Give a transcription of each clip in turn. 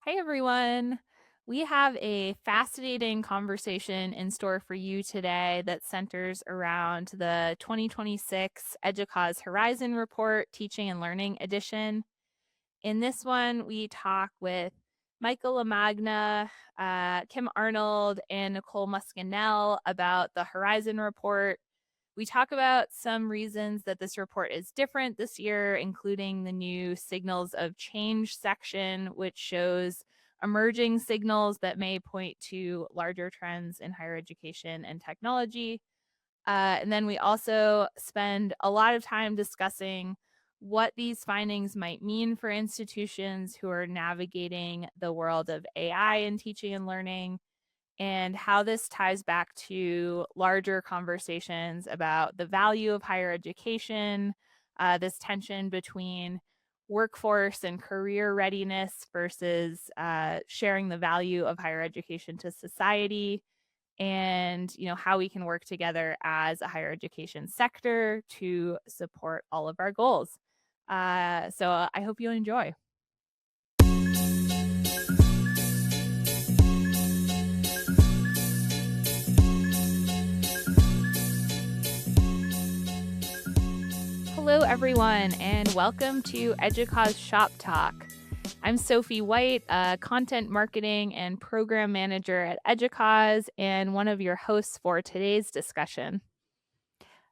Hey everyone. We have a fascinating conversation in store for you today that centers around the 2026 EDUCAUSE Horizon Report Teaching and Learning Edition. In this one, we talk with Michael LaMagna, Kim Arnold, and Nicole Muscanell about the Horizon Report. We talk about some reasons that this report is different this year, including the new Signals of Change section, which shows emerging signals that may point to larger trends in higher education and technology. And then we also spend a lot of time discussing what these findings might mean for institutions who are navigating the world of AI in teaching and learning, and how this ties back to larger conversations about the value of higher education, this tension between workforce and career readiness versus sharing the value of higher education to society, and how we can work together as a higher education sector to support all of our goals. So I hope you enjoy. Hello, everyone, and welcome to EDUCAUSE Shop Talk. I'm Sophie White, a content marketing and program manager at EDUCAUSE, and one of your hosts for today's discussion.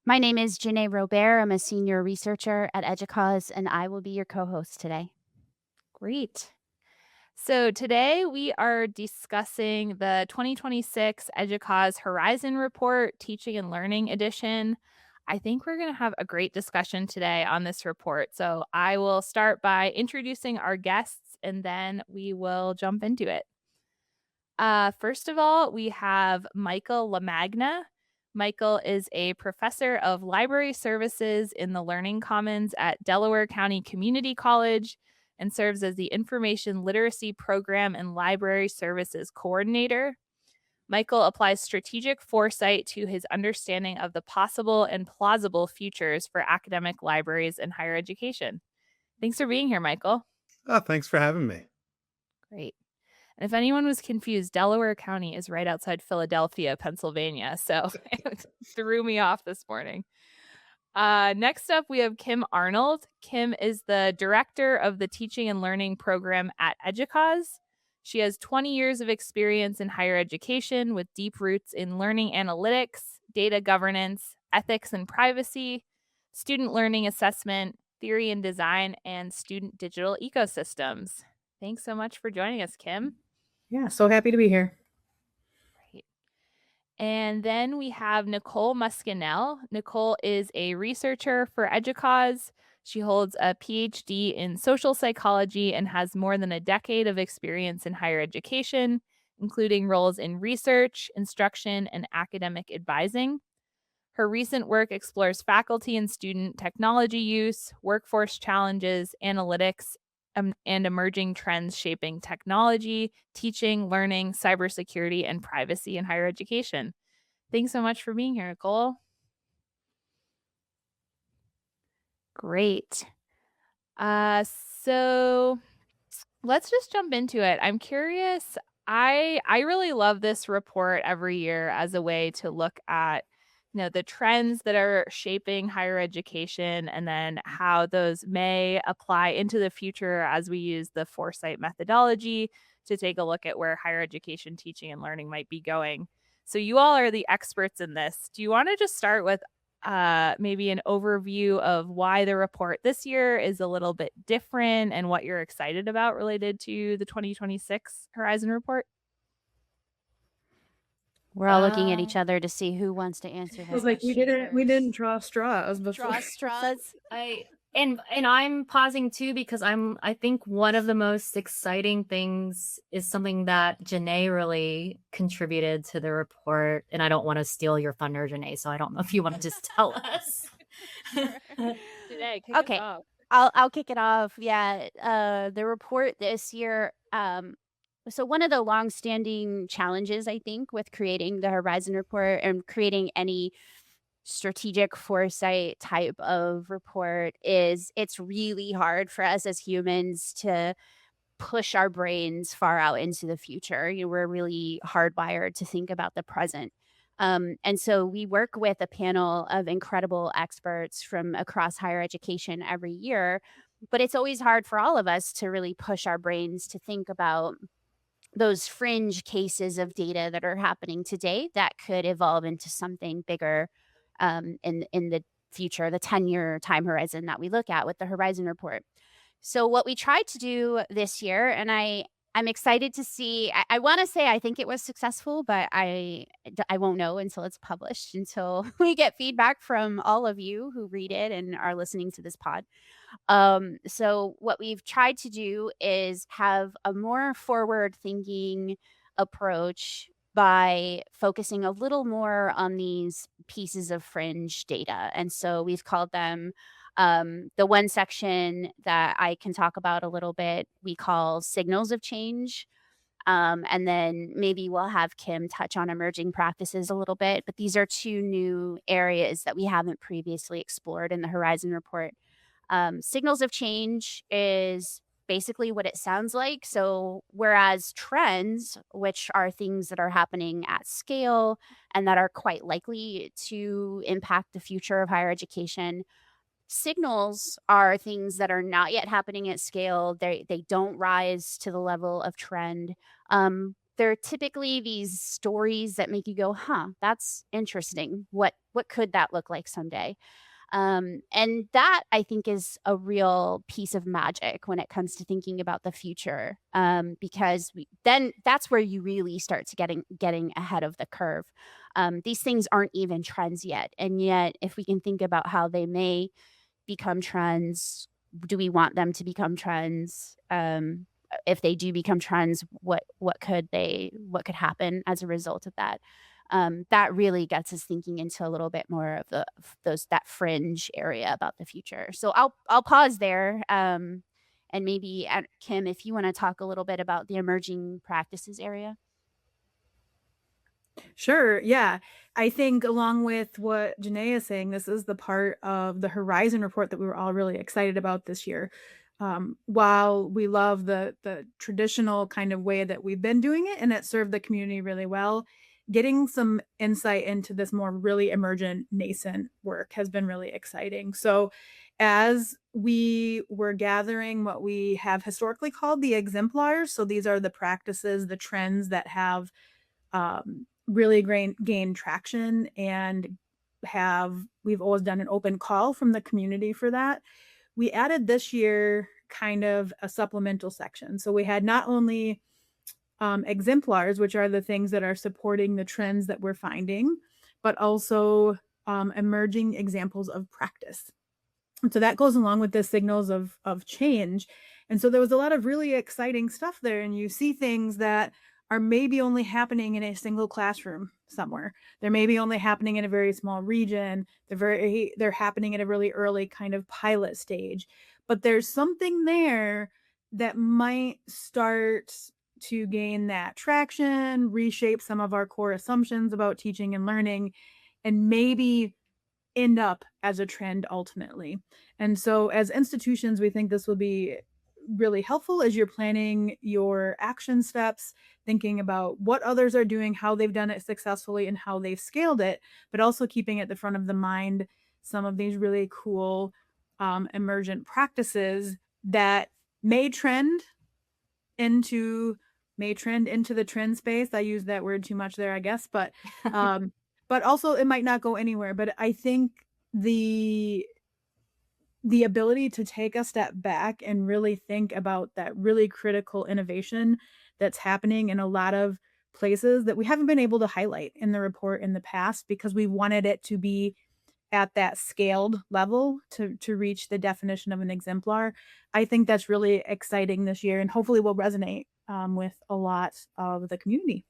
My name is Jenay Robert. I'm a senior researcher at EDUCAUSE, and I will be your co-host today. Great. So today we are discussing the 2026 EDUCAUSE Horizon Report Teaching and Learning Edition. I think we're going to have a great discussion today on this report. So I will start by introducing our guests and then we will jump into it. First of all, we have Michael LaMagna. Michael is a professor of library services in the Learning Commons at Delaware County Community College and serves as the Information Literacy Program and Library Services Coordinator. Michael applies strategic foresight to his understanding of the possible and plausible futures for academic libraries and higher education. Thanks for being here, Michael. Oh, thanks for having me. Great. And if anyone was confused, Delaware County is right outside Philadelphia, Pennsylvania. So it threw me off this morning. Next up, we have Kim Arnold. Kim is the director of the Teaching and Learning program at EDUCAUSE. She has 20 years of experience in higher education with deep roots in learning analytics, data governance, ethics and privacy, student learning assessment, theory and design, and student digital ecosystems. Thanks so much for joining us, Kim. Yeah, so happy to be here. Great. And then we have Nicole Muscanell. Nicole is a researcher for EDUCAUSE. She holds a PhD in social psychology and has more than a decade of experience in higher education, including roles in research, instruction, and academic advising. Her recent work explores faculty and student technology use, workforce challenges, analytics, and emerging trends shaping technology, teaching, learning, cybersecurity, and privacy in higher education. Thanks so much for being here, Nicole. Great. So let's just jump into it. I'm curious. I really love this report every year as a way to look at the trends that are shaping higher education and then how those may apply into the future as we use the foresight methodology to take a look at where higher education teaching and learning might be going. So you all are the experts in this. Do you want to just start with maybe an overview of why the report this year is a little bit different and what you're excited about related to the 2026 Horizon Report? We're all looking at each other to see who wants to answer I this. was like, we didn't draw straws before. Draw straws. And I'm pausing too because I think one of the most exciting things is something that Jenay really contributed to the report, and I don't want to steal your thunder, Jenay, so I don't know if you want to just tell us. Jenay, kick Okay. us off. I'll kick it off. Yeah, the report this year. So one of the longstanding challenges, I think, with creating the Horizon Report and creating any strategic foresight type of report is it's really hard for us as humans to push our brains far out into the future. We're really hardwired to think about the present. And so we work with a panel of incredible experts from across higher education every year, but it's always hard for all of us to really push our brains to think about those fringe cases of data that are happening today that could evolve into something bigger in the future, the 10-year time horizon that we look at with the Horizon Report. So what we tried to do this year, and I'm excited to see. I want to say I think it was successful, but I won't know until it's published, until we get feedback from all of you who read it and are listening to this pod. So what we've tried to do is have a more forward thinking approach by focusing a little more on these pieces of fringe data. And so we've called them the one section that I can talk about a little bit, we call signals of change. And then maybe we'll have Kim touch on emerging practices a little bit. But these are two new areas that we haven't previously explored in the Horizon Report. Signals of change is basically what it sounds like. So, whereas trends, which are things that are happening at scale and that are quite likely to impact the future of higher education, signals are things that are not yet happening at scale. They don't rise to the level of trend. They're typically these stories that make you go, "Huh, that's interesting. What could that look like someday?" And that I think is a real piece of magic when it comes to thinking about the future, because then that's where you really start to getting ahead of the curve. These things aren't even trends yet, and yet if we can think about how they may become trends, do we want them to become trends? If they do become trends, what could happen as a result of that? That really gets us thinking into a little bit more of that fringe area about the future. So I'll pause there, and maybe Kim, if you want to talk a little bit about the emerging practices area. Sure. Yeah. I think along with what Jenay is saying, this is the part of the Horizon Report that we were all really excited about this year. While we love the traditional kind of way that we've been doing it and it served the community really well, getting some insight into this more really emergent nascent work has been really exciting. So as we were gathering what we have historically called the exemplars, so these are the practices, the trends that have really gained traction and we've always done an open call from the community for that. We added this year kind of a supplemental section. So we had not only exemplars, which are the things that are supporting the trends that we're finding, but also emerging examples of practice. And so that goes along with the signals of change. And so there was a lot of really exciting stuff there. And you see things that are maybe only happening in a single classroom somewhere. They're maybe only happening in a very small region. They're happening at a really early kind of pilot stage. But there's something there that might start to gain that traction, reshape some of our core assumptions about teaching and learning, and maybe end up as a trend ultimately. And so as institutions, we think this will be really helpful as you're planning your action steps, thinking about what others are doing, how they've done it successfully, and how they've scaled it, but also keeping at the front of the mind some of these really cool emergent practices that may trend into the trend space. I use that word too much there, I guess, but also it might not go anywhere. But I think the ability to take a step back and really think about that really critical innovation that's happening in a lot of places that we haven't been able to highlight in the report in the past because we wanted it to be at that scaled level to reach the definition of an exemplar. I think that's really exciting this year and hopefully will resonate with a lot of the community.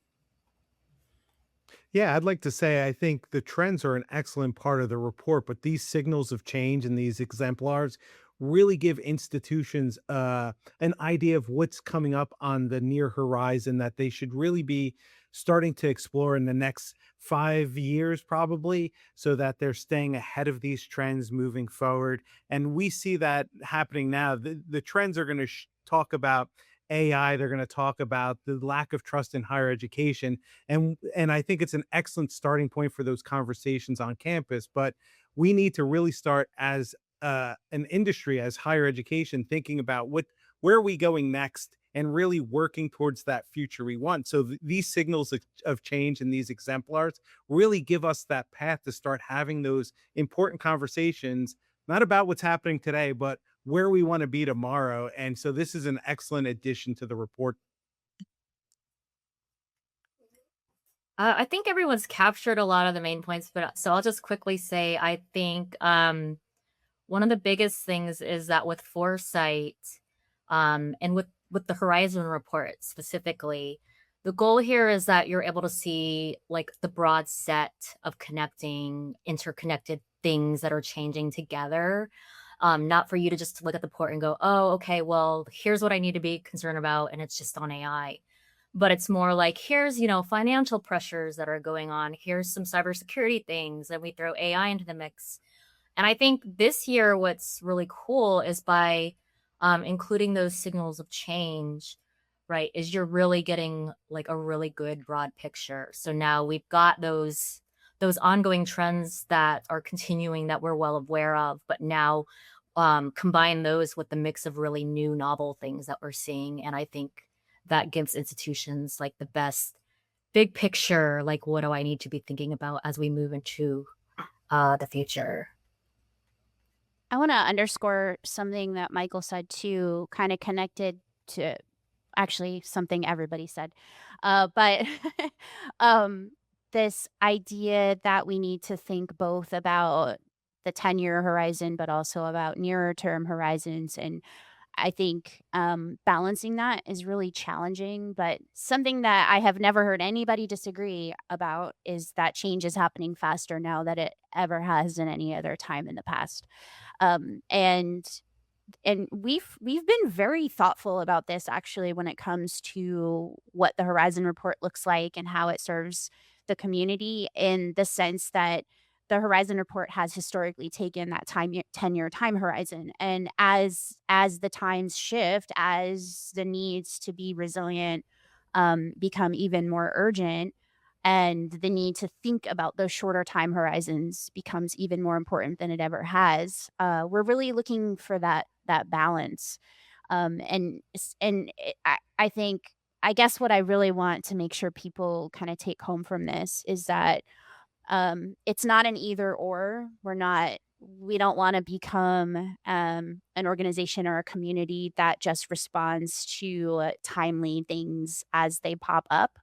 Yeah, I'd like to say I think the trends are an excellent part of the report, but these signals of change and these exemplars really give institutions an idea of what's coming up on the near horizon that they should really be starting to explore in the next 5 years, probably, so that they're staying ahead of these trends moving forward. And we see that happening now. The trends are going to talk about AI, they're going to talk about the lack of trust in higher education, and I think it's an excellent starting point for those conversations on campus. But we need to really start as an industry, as higher education, thinking about where are we going next, and really working towards that future we want. So these signals of change and these exemplars really give us that path to start having those important conversations, not about what's happening today, but where we want to be tomorrow. And so this is an excellent addition to the report. I think everyone's captured a lot of the main points, but so I'll just quickly say I think one of the biggest things is that with foresight, and with the Horizon Report specifically, the goal here is that you're able to see like the broad set of connecting, interconnected things that are changing together. Not for you to just look at the report and go, oh, okay, well, here's what I need to be concerned about, and it's just on AI. But it's more like, here's, financial pressures that are going on. Here's some cybersecurity things, and we throw AI into the mix. And I think this year, what's really cool is by including those signals of change, right, is you're really getting like a really good broad picture. So now we've got those ongoing trends that are continuing that we're well aware of, but now combine those with the mix of really new novel things that we're seeing. And I think that gives institutions like the best big picture, like what do I need to be thinking about as we move into the future. I want to underscore something that Michael said too, kind of connected to actually something everybody said. But um, this idea that we need to think both about the 10-year horizon, but also about nearer term horizons. And I think balancing that is really challenging. But something that I have never heard anybody disagree about is that change is happening faster now than it ever has in any other time in the past. Um, and and we've been very thoughtful about this actually when it comes to what the Horizon Report looks like and how it serves the community, in the sense that the Horizon Report has historically taken that 10-year time horizon, and as the times shift, as the needs to be resilient become even more urgent, and the need to think about those shorter time horizons becomes even more important than it ever has. We're really looking for that balance, I think, I guess what I really want to make sure people kind of take home from this is that it's not an either or. We don't want to become an organization or a community that just responds to timely things as they pop up.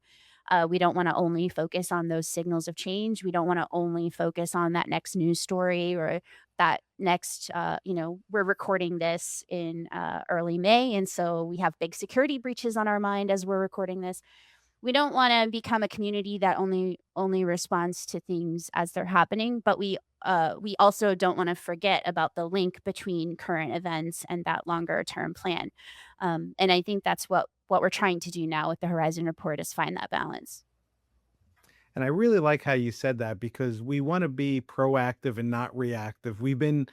We don't want to only focus on those signals of change. We don't want to only focus on that next news story or that next, we're recording this in early May. And so we have big security breaches on our mind as we're recording this. We don't want to become a community that only responds to things as they're happening, but we also don't want to forget about the link between current events and that longer term plan. And I think that's what we're trying to do now with the Horizon Report, is find that balance. And I really like how you said that, because we want to be proactive and not reactive. We've been,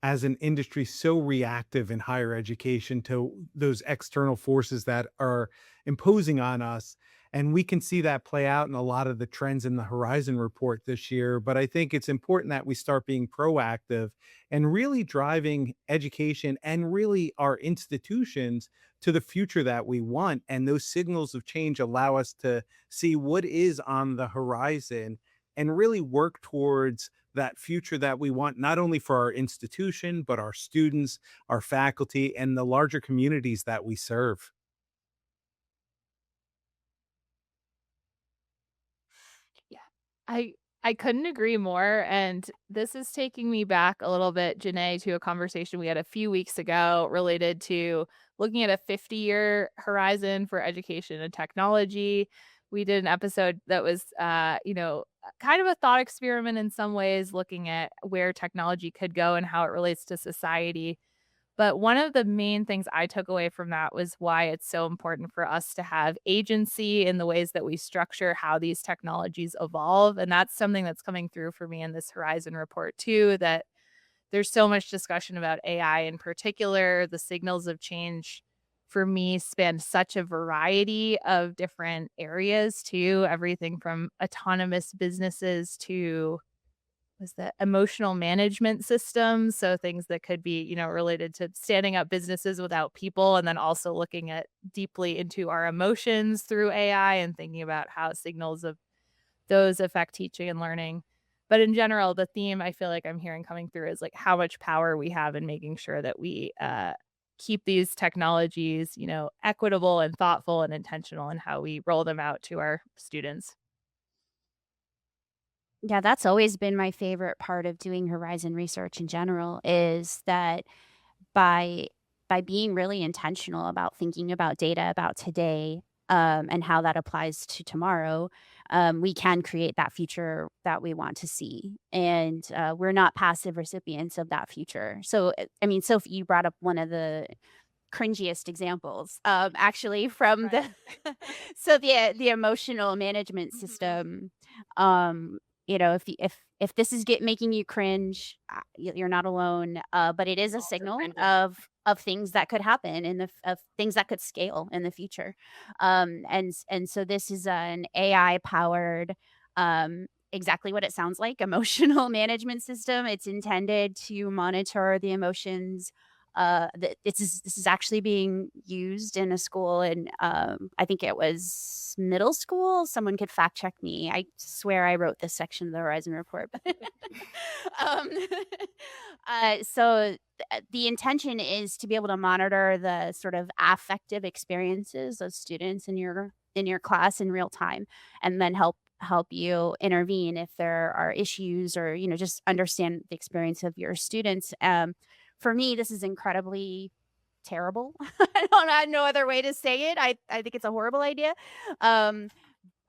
as an industry, so reactive in higher education to those external forces that are imposing on us. And we can see that play out in a lot of the trends in the Horizon Report this year. But I think it's important that we start being proactive and really driving education and really our institutions to the future that we want. And those signals of change allow us to see what is on the horizon and really work towards that future that we want, not only for our institution, but our students, our faculty, and the larger communities that we serve. Yeah. I I couldn't agree more, and this is taking me back a little bit, Janae, to a conversation we had a few weeks ago related to looking at a 50-year horizon for education and technology. We did an episode that was, kind of a thought experiment in some ways, looking at where technology could go and how it relates to society. But one of the main things I took away from that was why it's so important for us to have agency in the ways that we structure how these technologies evolve. And that's something that's coming through for me in this Horizon Report too, that there's so much discussion about AI in particular, the signals of change for me spanned such a variety of different areas too, everything from autonomous businesses to was the emotional management systems, so things that could be, related to standing up businesses without people, and then also looking at deeply into our emotions through AI and thinking about how signals of those affect teaching and learning. But in general, the theme I feel like I'm hearing coming through is, like, how much power we have in making sure that we, keep these technologies, equitable and thoughtful and intentional in how we roll them out to our students. Yeah, that's always been my favorite part of doing horizon research in general is that by by being really intentional about thinking about data about today, and how that applies to tomorrow, we can create that future that we want to see, and we're not passive recipients of that future. So, I mean, Sophie, you brought up one of the cringiest examples, actually from the Right. so the emotional management Mhm. system, if this is making you cringe, you're not alone, but it is a Also signal cringes. of things that could happen of things that could scale in the future, and so this is an AI powered, exactly what it sounds like, emotional management system. It's intended to monitor the emotions. This is actually being used in a school, and I think it was middle school. Someone could fact check me. I swear I wrote this section of the Horizon Report. But um, so the intention is to be able to monitor the sort of affective experiences of students in your class in real time, and then help you intervene if there are issues, or just understand the experience of your students. For me, this is incredibly terrible. I have no other way to say it. I think it's a horrible idea. Um,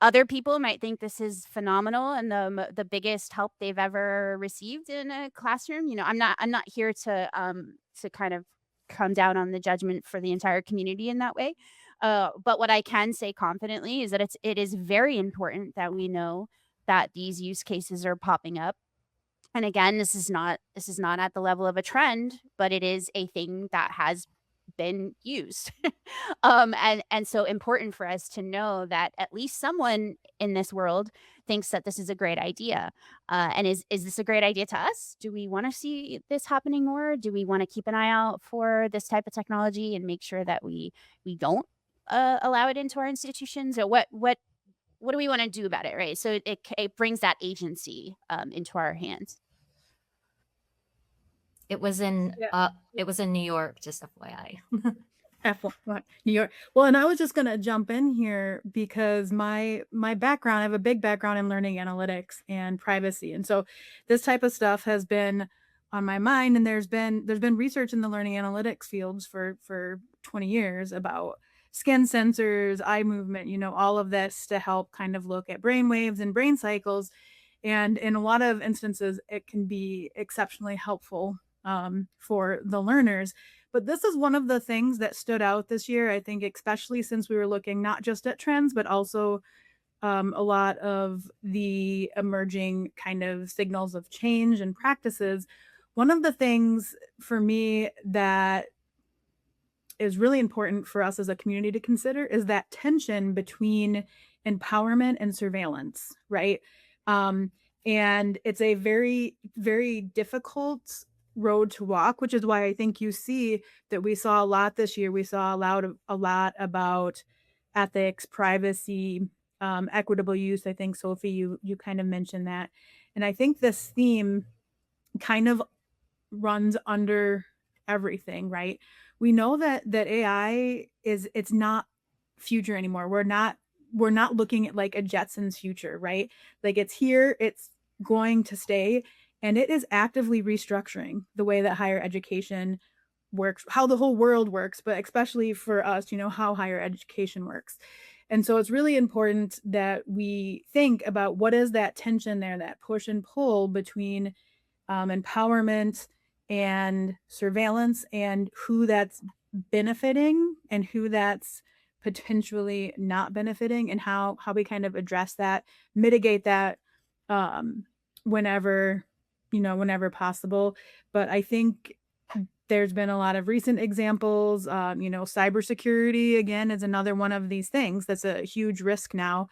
Other people might think this is phenomenal and the biggest help they've ever received in a classroom. I'm not here to kind of come down on the judgment for the entire community in that way. But what I can say confidently is that it is very important that we know that these use cases are popping up. And again, this is not at the level of a trend, but it is a thing that has been used. And so important for us to know that at least someone in this world thinks that this is a great idea. And is this a great idea to us? Do we want to see this happening more? Do we want to keep an eye out for this type of technology and make sure that we don't allow it into our institutions? Or what do we want to do about it? Right. So it brings that agency into our hands. It was in Yeah. New York, just FYI. F1 New York. Well, and I was just gonna jump in here because my background, I have a big background in learning analytics and privacy. And so this type of stuff has been on my mind, and there's been research in the learning analytics fields for 20 years about skin sensors, eye movement, all of this to help kind of look at brain waves and brain cycles. And in a lot of instances, it can be exceptionally helpful for the learners. But this is one of the things that stood out this year, I think, especially since we were looking not just at trends, but also a lot of the emerging kind of signals of change and practices. One of the things for me that is really important for us as a community to consider is that tension between empowerment and surveillance, right? Um, and it's a very, very difficult road to walk, which is why I think you see that we saw a lot this year. We saw a lot about ethics, privacy, equitable use. I think Sophie, you kind of mentioned that, and I think this theme kind of runs under everything, right? We know that AI it's not future anymore. We're not looking at like a Jetsons future, right? Like it's here, it's going to stay, and it is actively restructuring the way that higher education works, how the whole world works, but especially for us, how higher education works. And so it's really important that we think about what is that tension there, that push and pull between empowerment and surveillance, and who that's benefiting and who that's potentially not benefiting, and how we kind of address that, mitigate that, um, whenever whenever possible. But I think There's been a lot of recent examples. Cybersecurity, again, is another one of these things that's a huge risk now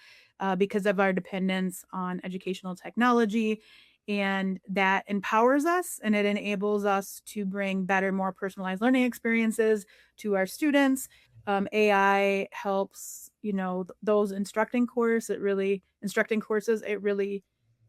because of our dependence on educational technology. And that empowers us and it enables us to bring better, more personalized learning experiences to our students. AI helps, those instructing courses, it really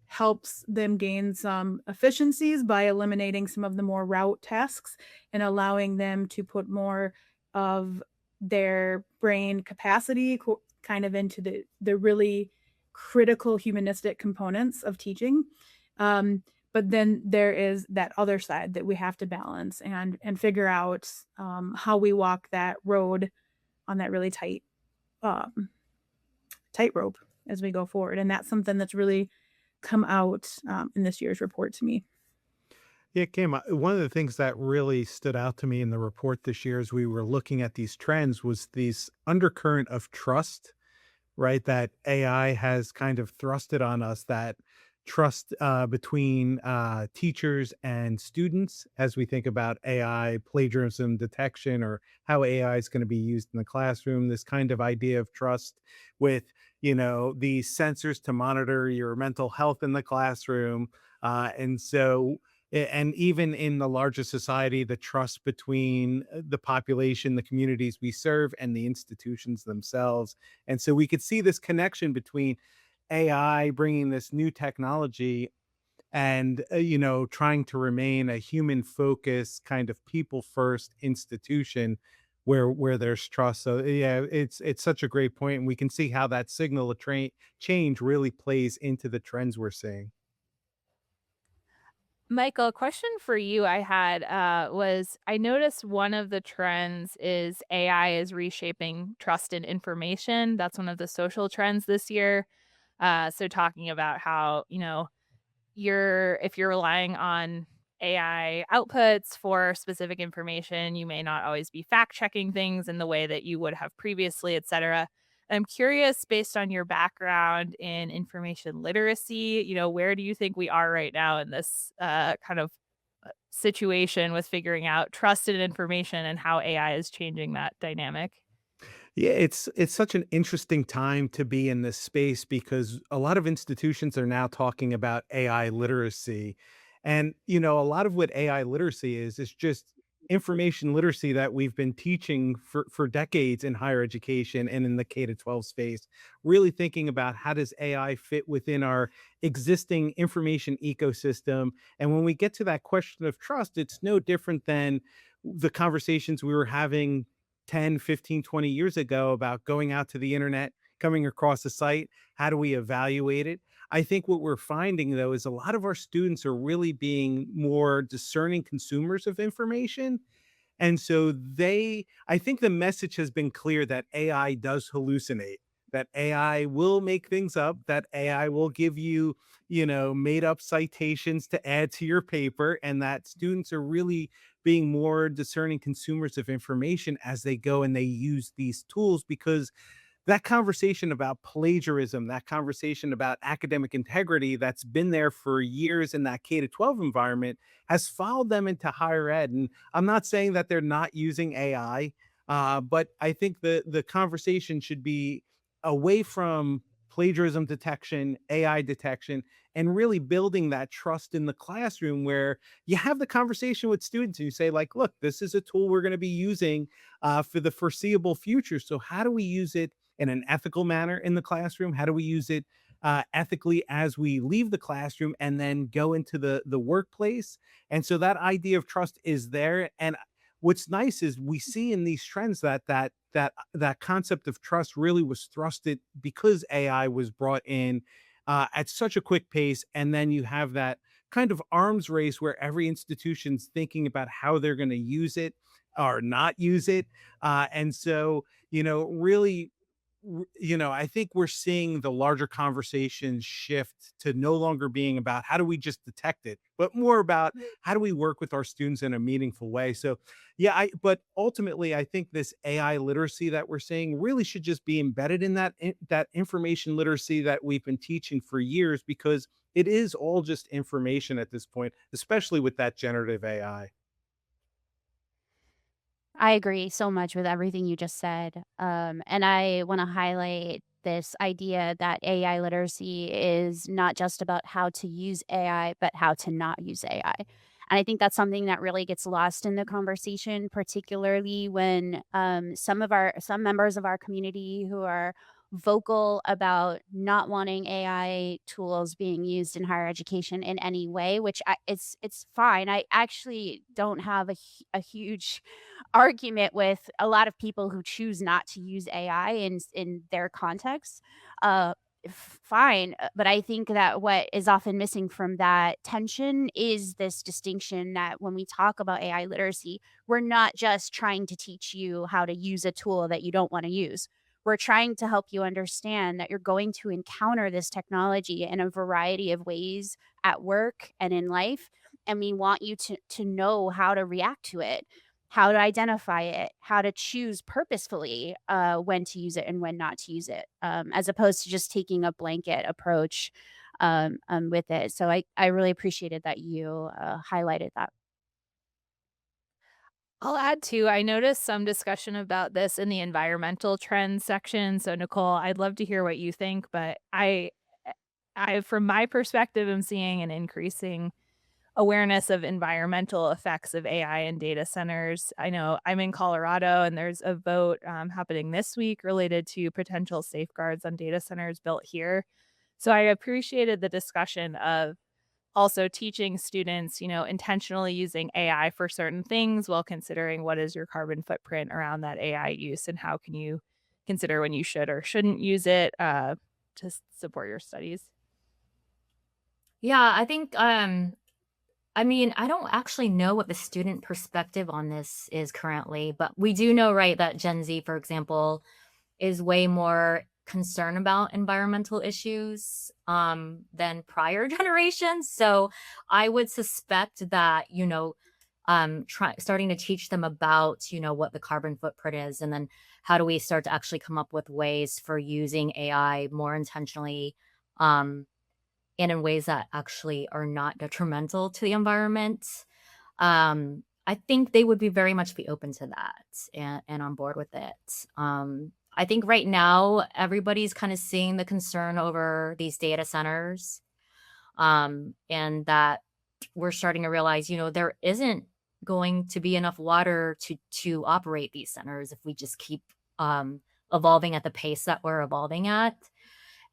helps them gain some efficiencies by eliminating some of the more route tasks and allowing them to put more of their brain capacity kind of into the really critical humanistic components of teaching. Um, but then there is that other side that we have to balance and figure out how we walk that road on that really um, tightrope as we go forward. And that's something that's really come out in this year's report to me. Yeah, Kim, one of the things that really stood out to me in the report this year as we were looking at these trends was these undercurrent of trust, right? That AI has kind of thrusted on us, that trust between teachers and students as we think about AI plagiarism detection or how AI is going to be used in the classroom. This kind of idea of trust with, these sensors to monitor your mental health in the classroom. And even in the larger society, the trust between the population, the communities we serve, and the institutions themselves. And so we could see this connection between AI bringing this new technology and trying to remain a human focused kind of people first institution where there's trust. So yeah, it's such a great point, and we can see how that signal of change really plays into the trends we're seeing. Michael, a question for you I had was I noticed one of the trends is AI is reshaping trust in information. That's one of the social trends this year. So talking about how, if you're relying on AI outputs for specific information, you may not always be fact checking things in the way that you would have previously, et cetera. I'm curious, based on your background in information literacy, where do you think we are right now in this kind of situation with figuring out trusted information and how AI is changing that dynamic? Yeah, it's such an interesting time to be in this space because a lot of institutions are now talking about AI literacy. And a lot of what AI literacy is just information literacy that we've been teaching for decades in higher education and in the K to 12 space, really thinking about how does AI fit within our existing information ecosystem. And when we get to that question of trust, it's no different than the conversations we were having 10, 15, 20 years ago about going out to the internet, coming across a site. How do we evaluate it? I think what we're finding though is a lot of our students are really being more discerning consumers of information. And so I think the message has been clear that AI does hallucinate, that AI will make things up, that AI will give you, made up citations to add to your paper, and that students are really being more discerning consumers of information as they go and they use these tools because that conversation about plagiarism, that conversation about academic integrity that's been there for years in that K to 12 environment has followed them into higher ed. And I'm not saying that they're not using AI, but I think the conversation should be away from plagiarism detection, AI detection, and really building that trust in the classroom where you have the conversation with students and you say, like, look, this is a tool we're going to be using for the foreseeable future. So how do we use it in an ethical manner in the classroom? How do we use it ethically as we leave the classroom and then go into the workplace? And so that idea of trust is there. And what's nice is we see in these trends that concept of trust really was thrusted because AI was brought in at such a quick pace, and then you have that kind of arms race where every institution's thinking about how they're going to use it or not use it, and so really I think we're seeing the larger conversation shift to no longer being about how do we just detect it, but more about how do we work with our students in a meaningful way. So, yeah, but ultimately, I think this AI literacy that we're seeing really should just be embedded in that information literacy that we've been teaching for years because it is all just information at this point, especially with that generative AI. I agree so much with everything you just said. And I want to highlight this idea that AI literacy is not just about how to use AI, but how to not use AI. And I think that's something that really gets lost in the conversation, particularly when some members of our community who are vocal about not wanting AI tools being used in higher education in any way, which it's fine. I actually don't have a huge argument with a lot of people who choose not to use AI in their context. Uh, Fine, but I think that what is often missing from that tension is this distinction that when we talk about AI literacy, we're not just trying to teach you how to use a tool that you don't want to use. We're trying to help you understand that you're going to encounter this technology in a variety of ways at work and in life, and we want you to know how to react to it, how to identify it, how to choose purposefully when to use it and when not to use it, as opposed to just taking a blanket approach with it. So I really appreciated that you highlighted that. I'll add too, I noticed some discussion about this in the environmental trends section. So Nicole, I'd love to hear what you think, but I from my perspective am seeing an increasing awareness of environmental effects of AI in data centers. I know I'm in Colorado and there's a vote happening this week related to potential safeguards on data centers built here. So I appreciated the discussion of also teaching students, intentionally using AI for certain things while considering what is your carbon footprint around that AI use and how can you consider when you should or shouldn't use it to support your studies. Yeah, I think I mean, I don't actually know what the student perspective on this is currently, but we do know, right, that Gen Z, for example, is way more concerned about environmental issues than prior generations. So I would suspect that, starting to teach them about, what the carbon footprint is, and then how do we start to actually come up with ways for using AI more intentionally, um, and in ways that actually are not detrimental to the environment. I think they would be very much be open to that and on board with it. I think right now everybody's kind of seeing the concern over these data centers, and that we're starting to realize, there isn't going to be enough water to operate these centers if we just keep evolving at the pace that we're evolving at.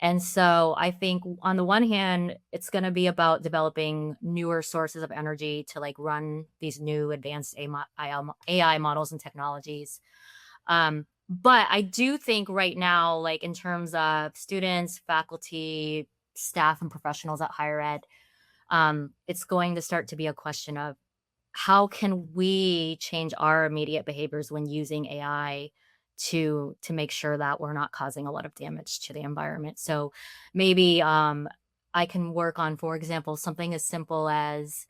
And so I think on the one hand, it's going to be about developing newer sources of energy to like run these new advanced AI models and technologies. But I do think right now, like in terms of students, faculty, staff, and professionals at higher ed, it's going to start to be a question of how can we change our immediate behaviors when using AI to make sure that we're not causing a lot of damage to the environment. So maybe I can work on, for example, something as simple as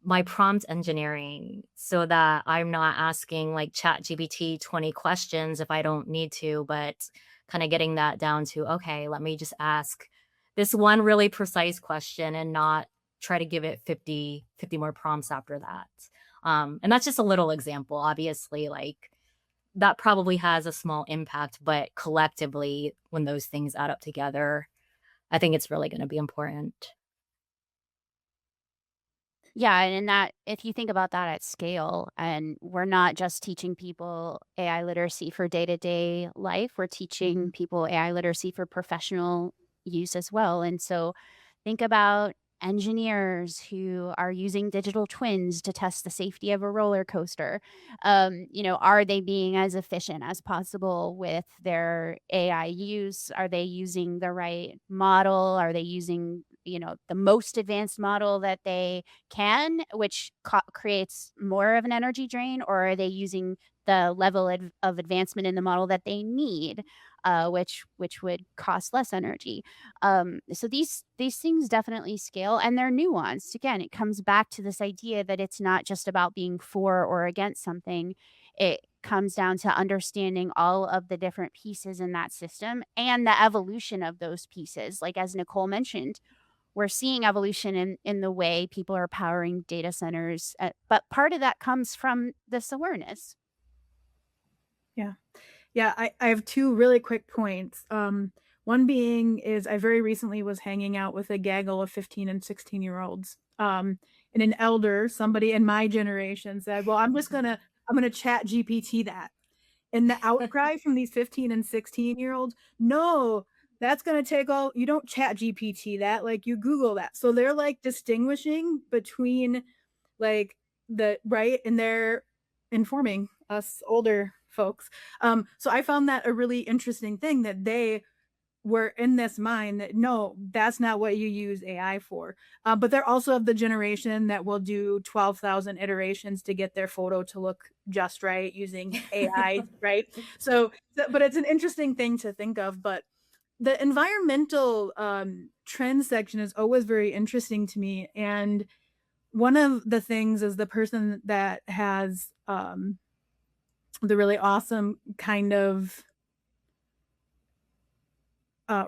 my prompt engineering so that I'm not asking like ChatGPT 20 questions if I don't need to, but kind of getting that down to, okay, let me just ask this one really precise question and not try to give it 50 more prompts after that. And that's just a little example. Obviously, like that probably has a small impact, but collectively, when those things add up together, I think it's really going to be important. Yeah, and that if you think about that at scale, and we're not just teaching people AI literacy for day-to-day life, we're teaching people AI literacy for professional use as well. And so think about engineers who are using digital twins to test the safety of a roller coaster. Are they being as efficient as possible with their AI use? Are they using the right model? Are they using, the most advanced model that they can, which creates more of an energy drain, or are they using the level of advancement in the model that they need, which would cost less energy? So these things definitely scale, and they're nuanced. Again, it comes back to this idea that it's not just about being for or against something. It comes down to understanding all of the different pieces in that system and the evolution of those pieces. Like as Nicole mentioned, we're seeing evolution in the way people are powering data centers, but part of that comes from this awareness. Yeah, I have two really quick points. One being is I very recently was hanging out with a gaggle of 15 and 16-year-olds. And an elder, somebody in my generation said, "Well, I'm gonna chat GPT that." And the outcry from these 15 and 16-year-olds, "No, that's gonna take all you don't chat GPT that, like, you Google that." So they're, like, distinguishing between, like, the right? And they're informing us older folks. So I found that a really interesting thing that they were in this mind that, "No, that's not what you use AI for." But they're also of the generation that will do 12,000 iterations to get their photo to look just right using AI, right? But it's an interesting thing to think of, but the environmental, trend section is always very interesting to me, and one of the things is the person that has, the really awesome kind of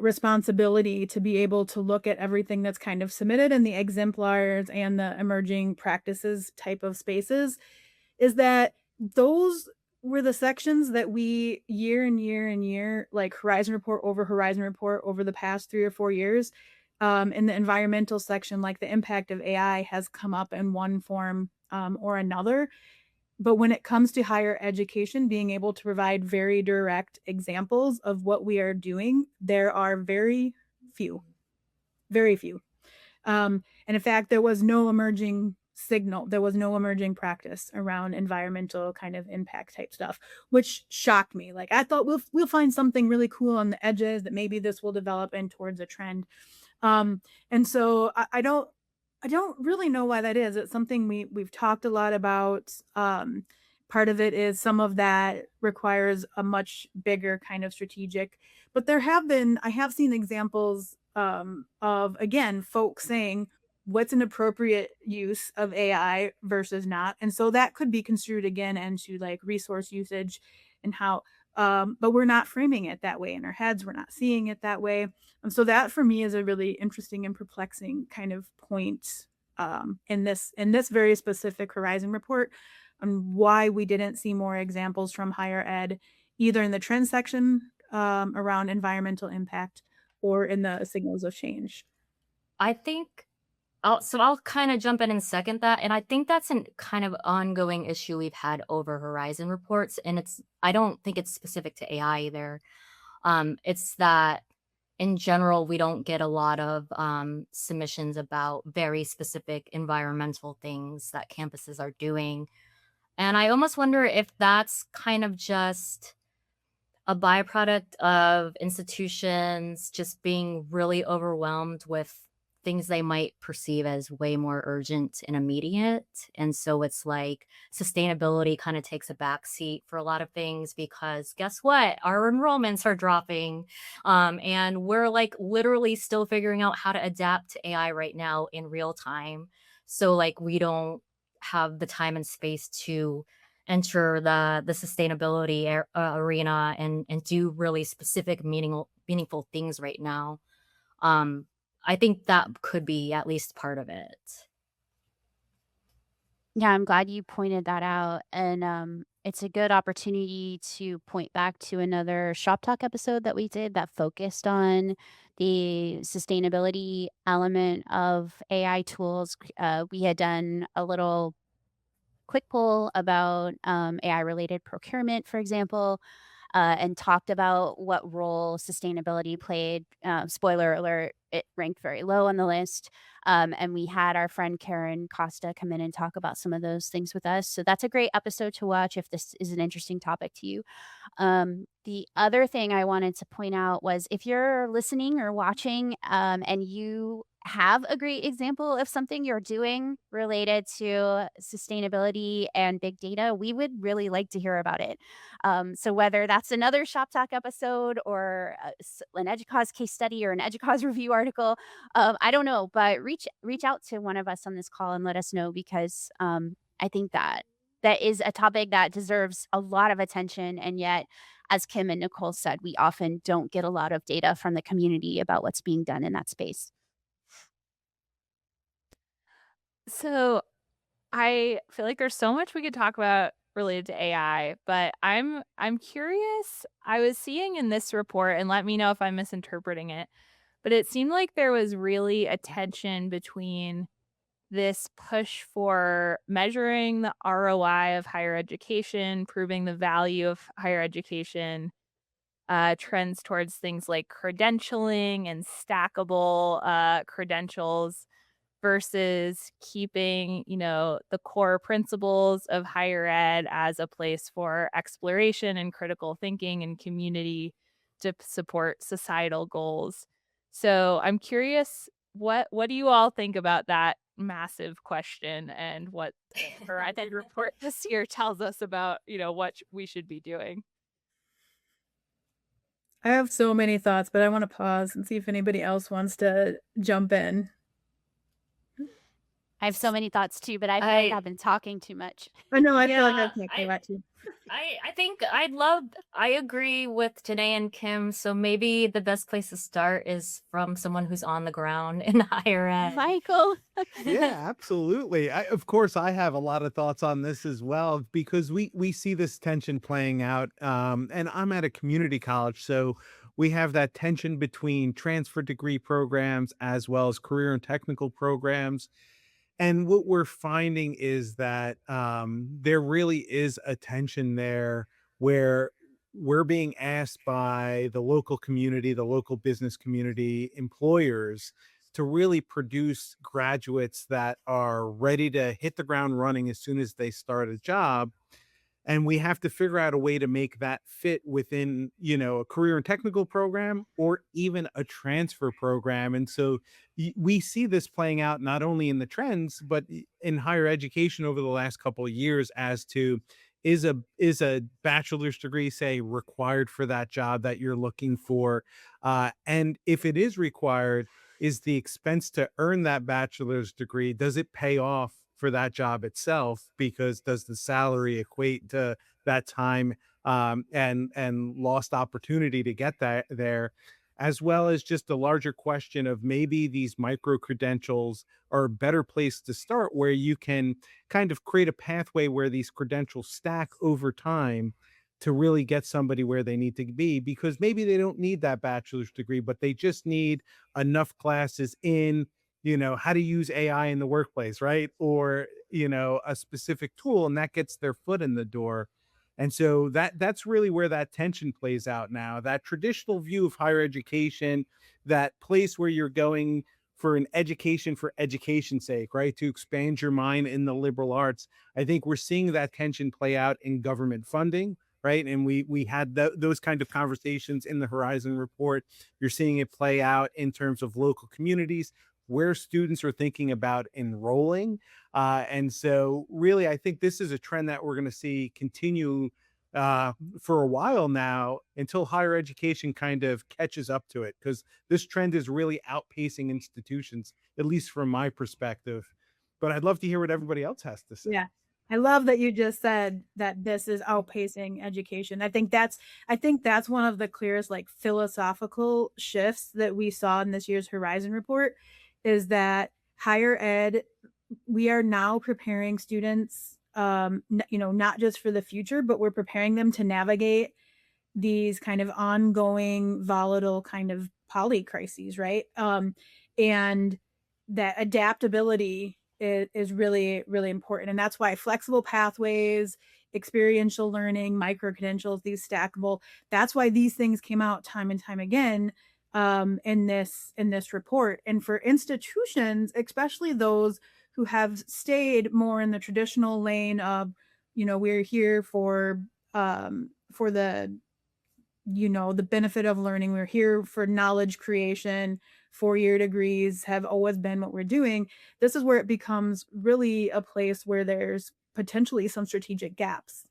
responsibility to be able to look at everything that's kind of submitted in the exemplars and the emerging practices type of spaces is that those were the sections that we year and year and year, like Horizon Report over the past 3 or 4 years, in the environmental section, like the impact of AI has come up in one form or another. But when it comes to higher education, being able to provide very direct examples of what we are doing, there are few, very few. And in fact, there was no emerging signal, there was no emerging practice around environmental kind of impact type stuff, which shocked me. Like I thought we'll find something really cool on the edges that maybe this will develop in towards a trend. And so I don't really know why that is. It's something we've talked a lot about. Part of it is some of that requires a much bigger kind of strategic, but I have seen examples of again folks saying what's an appropriate use of AI versus not, and so that could be construed again into like resource usage and how. But we're not framing it that way in our heads. We're not seeing it that way. So that for me is a really interesting and perplexing kind of point in this very specific Horizon report on why we didn't see more examples from higher ed, either in the trend section around environmental impact or in the signals of change. I think I'll kind of jump in and second that, and I think that's an kind of ongoing issue we've had over Horizon reports, and I don't think it's specific to AI either. It's that in general we don't get a lot of submissions about very specific environmental things that campuses are doing, and I almost wonder if that's kind of just a byproduct of institutions just being really overwhelmed with things they might perceive as way more urgent and immediate. And so it's like sustainability kind of takes a backseat for a lot of things because guess what? Our enrollments are dropping. And we're like literally still figuring out how to adapt to AI right now in real time. So, like, we don't have the time and space to enter the sustainability arena and do really specific meaningful things right now. Um, I think that could be at least part of it. Yeah, I'm glad you pointed that out. And it's a good opportunity to point back to another Shop Talk episode that we did that focused on the sustainability element of AI tools. We had done a little quick poll about AI related procurement, for example, and talked about what role sustainability played. Spoiler alert, it ranked very low on the list. And we had our friend Karen Costa come in and talk about some of those things with us. So that's a great episode to watch if this is an interesting topic to you. The other thing I wanted to point out was if you're listening or watching and you have a great example of something you're doing related to sustainability and big data, we would really like to hear about it. So whether that's another Shop Talk episode or an EDUCAUSE case study or an EDUCAUSE review article, I don't know, but reach out to one of us on this call and let us know because I think that is a topic that deserves a lot of attention, and yet, as Kim and Nicole said, we often don't get a lot of data from the community about what's being done in that space. So I feel like there's so much we could talk about related to AI, but I'm curious. I was seeing in this report, and let me know if I'm misinterpreting it, but it seemed like there was really a tension between this push for measuring the ROI of higher education, proving the value of higher education, trends towards things like credentialing and stackable credentials versus keeping, the core principles of higher ed as a place for exploration and critical thinking and community to support societal goals. So I'm curious, what do you all think about that massive question and what the Horizon report this year tells us about, what we should be doing? I have so many thoughts, but I want to pause and see if anybody else wants to jump in. I have so many thoughts too, but I feel like I've been talking too much. I know, I feel like Yeah, I've talked a lot too. I think I agree with Janae and Kim. So maybe the best place to start is from someone who's on the ground in higher ed. Michael. Yeah, absolutely. Of course, I have a lot of thoughts on this as well because we see this tension playing out. And I'm at a community college, so we have that tension between transfer degree programs as well as career and technical programs. And what we're finding is that there really is a tension there where we're being asked by the local community, the local business community, employers to really produce graduates that are ready to hit the ground running as soon as they start a job, and we have to figure out a way to make that fit within a career and technical program or even a transfer program. And so we see this playing out not only in the trends but in higher education over the last couple of years as to is a bachelor's degree, say, required for that job that you're looking for, and if it is required, is the expense to earn that bachelor's degree, does it pay off for that job itself? Because does the salary equate to that time, and lost opportunity to get that there, as well as just a larger question of maybe these micro credentials are a better place to start, where you can kind of create a pathway where these credentials stack over time to really get somebody where they need to be, because maybe they don't need that bachelor's degree, but they just need enough classes in how to use AI in the workplace, right? Or, a specific tool, and that gets their foot in the door. And so that's really where that tension plays out now. That traditional view of higher education, that place where you're going for an education for education's sake, right? To expand your mind in the liberal arts. I think we're seeing that tension play out in government funding, right? And we had those kind of conversations in the Horizon report. You're seeing it play out in terms of local communities where students are thinking about enrolling. And so, really, I think this is a trend that we're going to see continue for a while now until higher education kind of catches up to it, because this trend is really outpacing institutions, at least from my perspective. But I'd love to hear what everybody else has to say. Yeah. I love that you just said that this is outpacing education. I think that's one of the clearest like philosophical shifts that we saw in this year's Horizon report, is that higher ed, we are now preparing students, not just for the future, but we're preparing them to navigate these kind of ongoing volatile kind of poly crises, right? And that adaptability is really, really important. And that's why flexible pathways, experiential learning, micro credentials, these stackable, that's why these things came out time and time again, in this report. And for institutions, especially those who have stayed more in the traditional lane of, we're here for the benefit of learning. We're here for knowledge creation. 4-year degrees have always been what we're doing. This is where it becomes really a place where there's potentially some strategic gaps,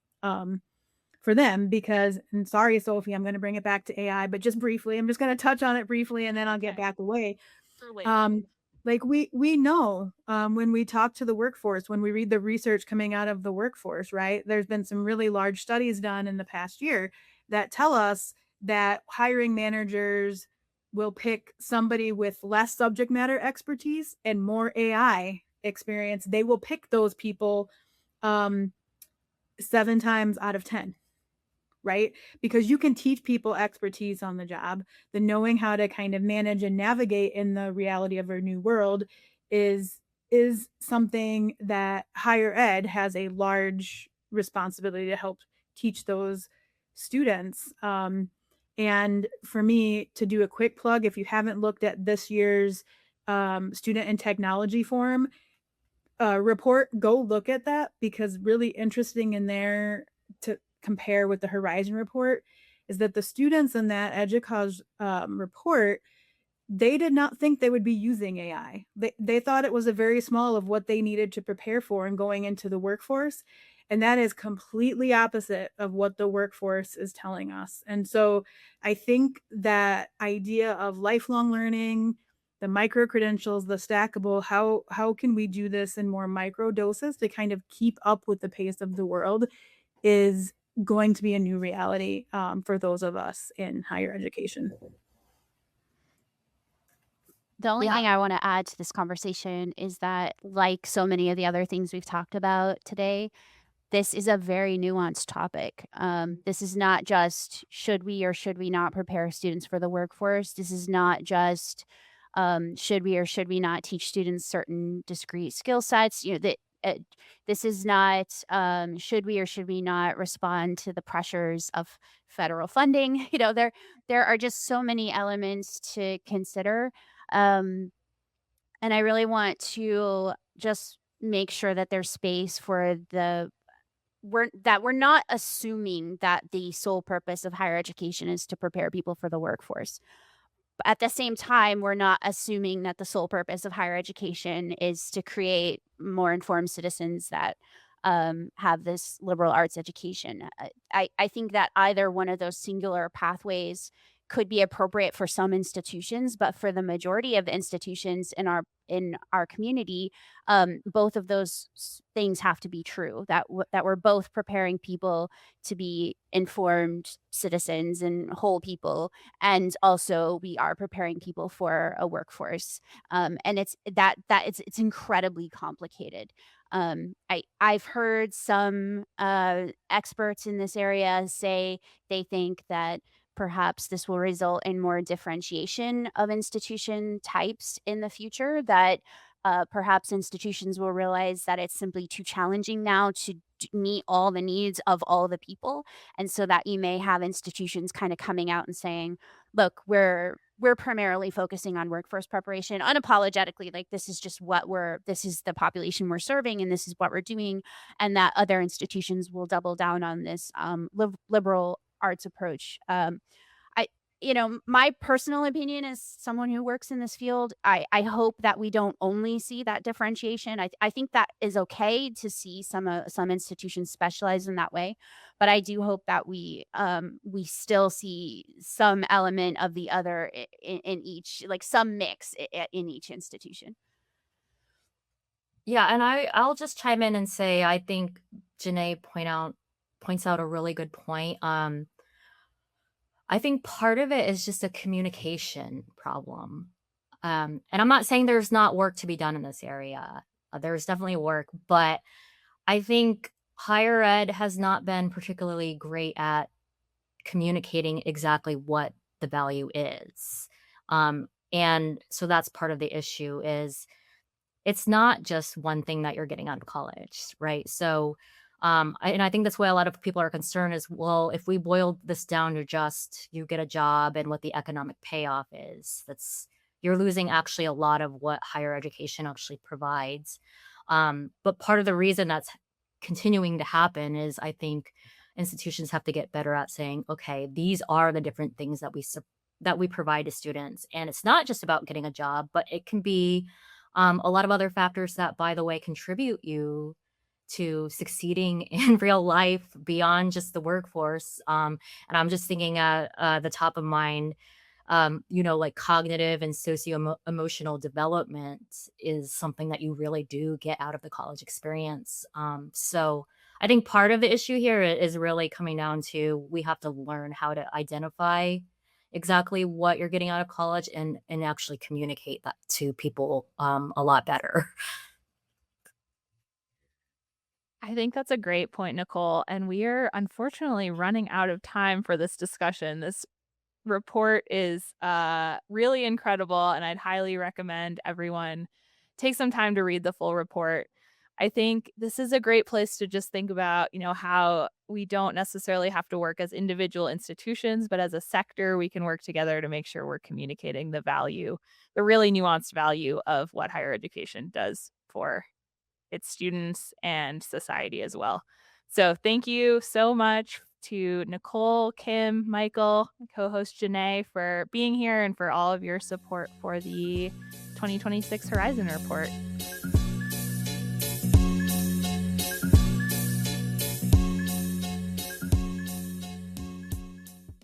for them. Because, and sorry, Sophie, I'm going to bring it back to AI, but just briefly, I'm just going to touch on it briefly and then I'll get back away. Like we know, when we talk to the workforce, when we read the research coming out of the workforce, right? There's been some really large studies done in the past year that tell us that hiring managers will pick somebody with less subject matter expertise and more AI experience. They will pick those people, 7 times out of 10, right? Because you can teach people expertise on the job. The knowing how to kind of manage and navigate in the reality of our new world is something that higher ed has a large responsibility to help teach those students. And for me, to do a quick plug, if you haven't looked at this year's Student and Technology Forum report, go look at that, because really interesting in there to compare with the Horizon report is that the students in that EDUCAUSE report, they did not think they would be using AI. They thought it was a very small of what they needed to prepare for and going into the workforce. And that is completely opposite of what the workforce is telling us. And so I think that idea of lifelong learning, the micro credentials, the stackable, how can we do this in more micro doses to kind of keep up with the pace of the world is going to be a new reality for those of us in higher education. The only Yeah. thing I want to add to this conversation is that, like so many of the other things we've talked about today, this is a very nuanced topic. This is not just should we or should we not prepare students for the workforce. This is not just should we or should we not teach students certain discrete skill sets. This is not should we or should we not respond to the pressures of federal funding. There are just so many elements to consider. Um, and I really want to just make sure that there's space for we're not assuming that the sole purpose of higher education is to prepare people for the workforce. But at the same time, we're not assuming that the sole purpose of higher education is to create more informed citizens that have this liberal arts education. I think that either one of those singular pathways could be appropriate for some institutions, but for the majority of institutions in our community, both of those things have to be true. That we're both preparing people to be informed citizens and whole people, and also we are preparing people for a workforce. And it's incredibly complicated. I've heard some experts in this area say they think that perhaps this will result in more differentiation of institution types in the future, that perhaps institutions will realize that it's simply too challenging now to meet all the needs of all the people. And so that you may have institutions kind of coming out and saying, look, we're primarily focusing on workforce preparation unapologetically, like this is the population we're serving and this is what we're doing, and that other institutions will double down on this liberal arts approach. I my personal opinion as someone who works in this field, I hope that we don't only see that differentiation. I think that is okay to see some institutions specialize in that way, but I do hope that we still see some element of the other in each, like some mix in each institution. Yeah, and I'll just chime in and say I think Janae points out a really good point. I think part of it is just a communication problem. And I'm not saying there's not work to be done in this area. There's definitely work, but I think higher ed has not been particularly great at communicating exactly what the value is. And so that's part of the issue is it's not just one thing that you're getting out of college, right? So, and I think that's why a lot of people are concerned is, well, if we boiled this down to just you get a job and what the economic payoff is, you're losing actually a lot of what higher education actually provides. But part of the reason that's continuing to happen is I think institutions have to get better at saying, okay, these are the different things that we provide to students, and it's not just about getting a job, but it can be a lot of other factors that, by the way, contribute you to succeeding in real life beyond just the workforce. And I'm just thinking at the top of mind, like cognitive and socio-emotional development is something that you really do get out of the college experience. So I think part of the issue here is really coming down to we have to learn how to identify exactly what you're getting out of college and actually communicate that to people a lot better. I think that's a great point, Nicole. And we are unfortunately running out of time for this discussion. This report is really incredible, and I'd highly recommend everyone take some time to read the full report. I think this is a great place to just think about, how we don't necessarily have to work as individual institutions, but as a sector, we can work together to make sure we're communicating the value, the really nuanced value of what higher education does for its students and society as well. So thank you so much to Nicole, Kim, Michael, co-host Jenay for being here and for all of your support for the 2026 Horizon Report.